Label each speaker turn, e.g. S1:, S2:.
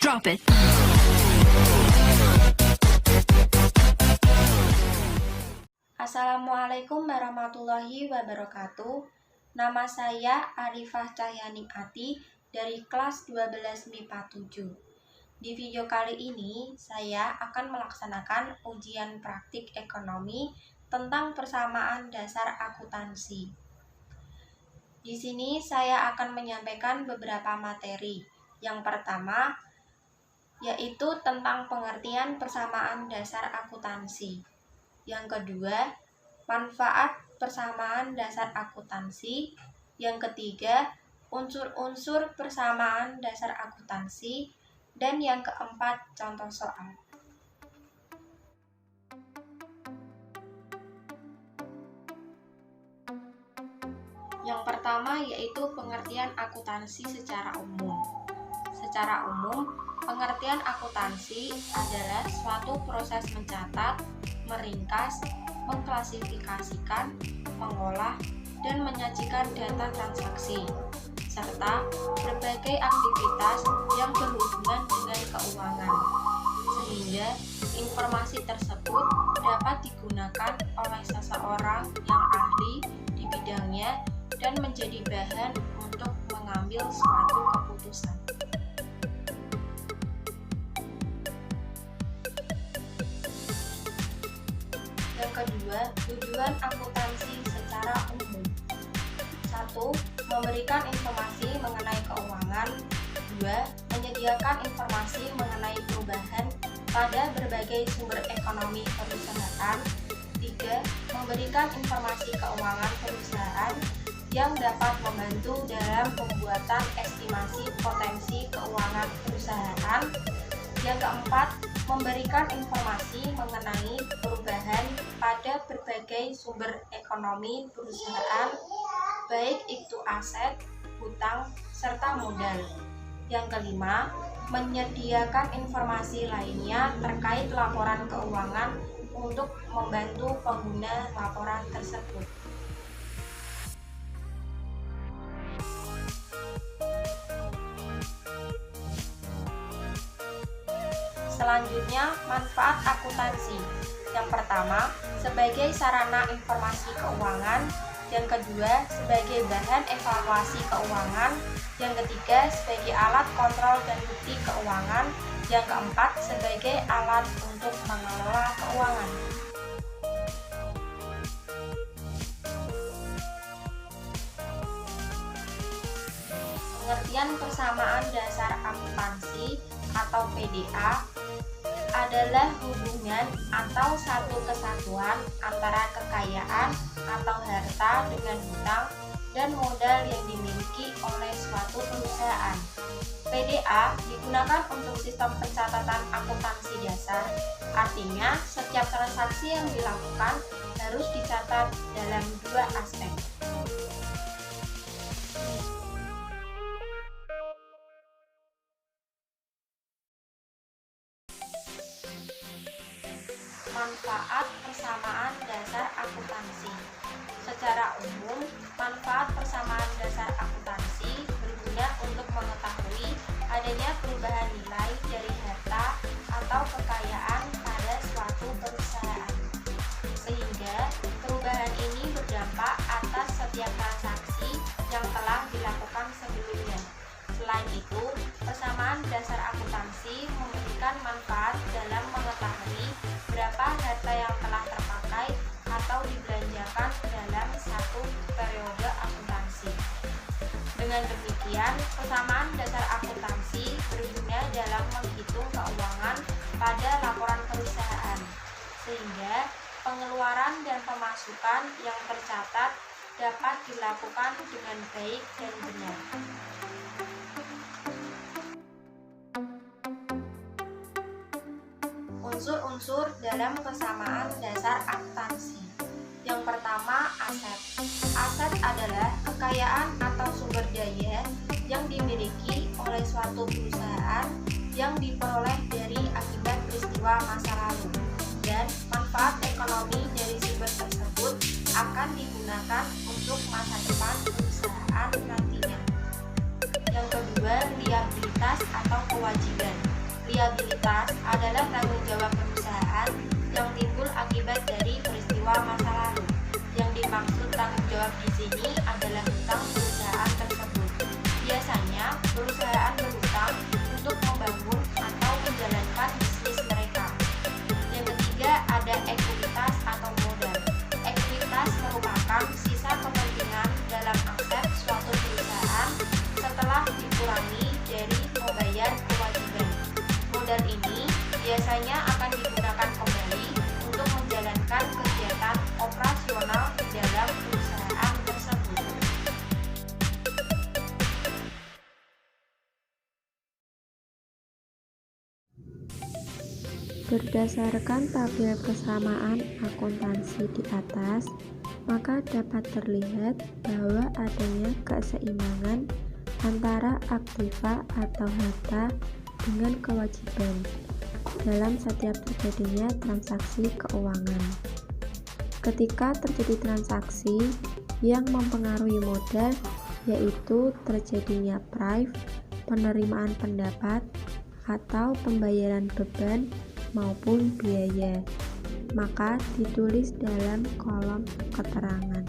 S1: Drop it.
S2: Assalamualaikum warahmatullahi wabarakatuh. Nama saya Arifah Cahyani Ati dari kelas 12 MIPA 7. Di video kali ini saya akan melaksanakan ujian praktik ekonomi tentang persamaan dasar akuntansi. Di sini saya akan menyampaikan beberapa materi. Yang pertama yaitu tentang pengertian persamaan dasar akuntansi. Yang kedua, manfaat persamaan dasar akuntansi. Yang ketiga, unsur-unsur persamaan dasar akuntansi. Dan yang keempat, contoh soal. Yang pertama yaitu pengertian akuntansi secara umum. Secara umum, pengertian akuntansi adalah suatu proses mencatat, meringkas, mengklasifikasikan, mengolah, dan menyajikan data transaksi, serta berbagai aktivitas yang berhubungan dengan keuangan, sehingga informasi tersebut dapat digunakan oleh seseorang yang ahli di bidangnya dan menjadi bahan untuk mengambil suatu keputusan. Yang kedua, tujuan akuntansi secara umum. 1. Memberikan informasi mengenai keuangan. 2. Menyediakan informasi mengenai perubahan pada berbagai sumber ekonomi perusahaan. 3. Memberikan informasi keuangan perusahaan yang dapat membantu dalam pembuatan estimasi potensi keuangan perusahaan. Yang keempat, memberikan informasi mengenai perubahan pada berbagai sumber ekonomi perusahaan, baik itu aset, hutang, serta modal. Yang kelima, menyediakan informasi lainnya terkait laporan keuangan untuk membantu pengguna laporan tersebut. Selanjutnya, manfaat akuntansi. Yang pertama, sebagai sarana informasi keuangan. Yang kedua, sebagai bahan evaluasi keuangan. Yang ketiga, sebagai alat kontrol dan bukti keuangan. Yang keempat, sebagai alat untuk mengelola keuangan. Pengertian persamaan dasar akuntansi atau PDA adalah hubungan atau satu kesatuan antara kekayaan atau harta dengan hutang dan modal yang dimiliki oleh suatu perusahaan. PDA digunakan untuk sistem pencatatan akuntansi dasar, artinya setiap transaksi yang dilakukan harus dicatat dalam dua aspek. Manfaat persamaan dasar akuntansi. Secara umum, manfaat persamaan dasar akuntansi berguna untuk mengetahui adanya perubahan nilai dari harta atau kekayaan pada suatu perusahaan, sehingga perubahan ini berdampak atas setiap transaksi yang telah dilakukan sebelumnya. Selain itu, persamaan dasar akuntansi memberikan manfaat dalam mengetahui berapa harta yang telah terpakai atau dibelanjakan dalam satu periode akuntansi. Dengan demikian, persamaan dasar akuntansi berguna dalam menghitung keuangan pada laporan perusahaan, sehingga pengeluaran dan pemasukan yang tercatat dapat dilakukan dengan baik dan benar. Unsur-unsur dalam persamaan dasar akuntansi. Yang pertama, aset. Aset adalah kekayaan atau sumber daya yang dimiliki oleh suatu perusahaan yang diperoleh dari akibat peristiwa masa lalu, dan manfaat ekonomi dari sumber tersebut akan digunakan untuk masa depan perusahaan nantinya. Yang kedua, liabilitas atau kewajiban. Liabilitas adalah tanggung jawab perusahaan yang timbul akibat dari peristiwa masa lalu. Yang dimaksud tanggung jawab di sini adalah hutang perusahaan tersebut. Biasanya, perusahaan berhutang untuk membangun atau menjalankan bisnis mereka. Yang ketiga, ada ekuitas atau modal. Ekuitas merupakan sisa kepentingan dalam aset suatu perusahaan setelah dikurangi dari membayar kewajiban. Modal ini biasanya akan digunakan kembali untuk menjalankan kegiatan operasional di dalam perusahaan tersebut.
S1: Berdasarkan tabel kesamaan akuntansi di atas, maka dapat terlihat bahwa adanya keseimbangan antara aktiva atau harta dengan kewajiban dalam setiap terjadinya transaksi keuangan. Ketika terjadi transaksi yang mempengaruhi modal, yaitu terjadinya prive, penerimaan pendapat, atau pembayaran beban maupun biaya, maka ditulis dalam kolom keterangan.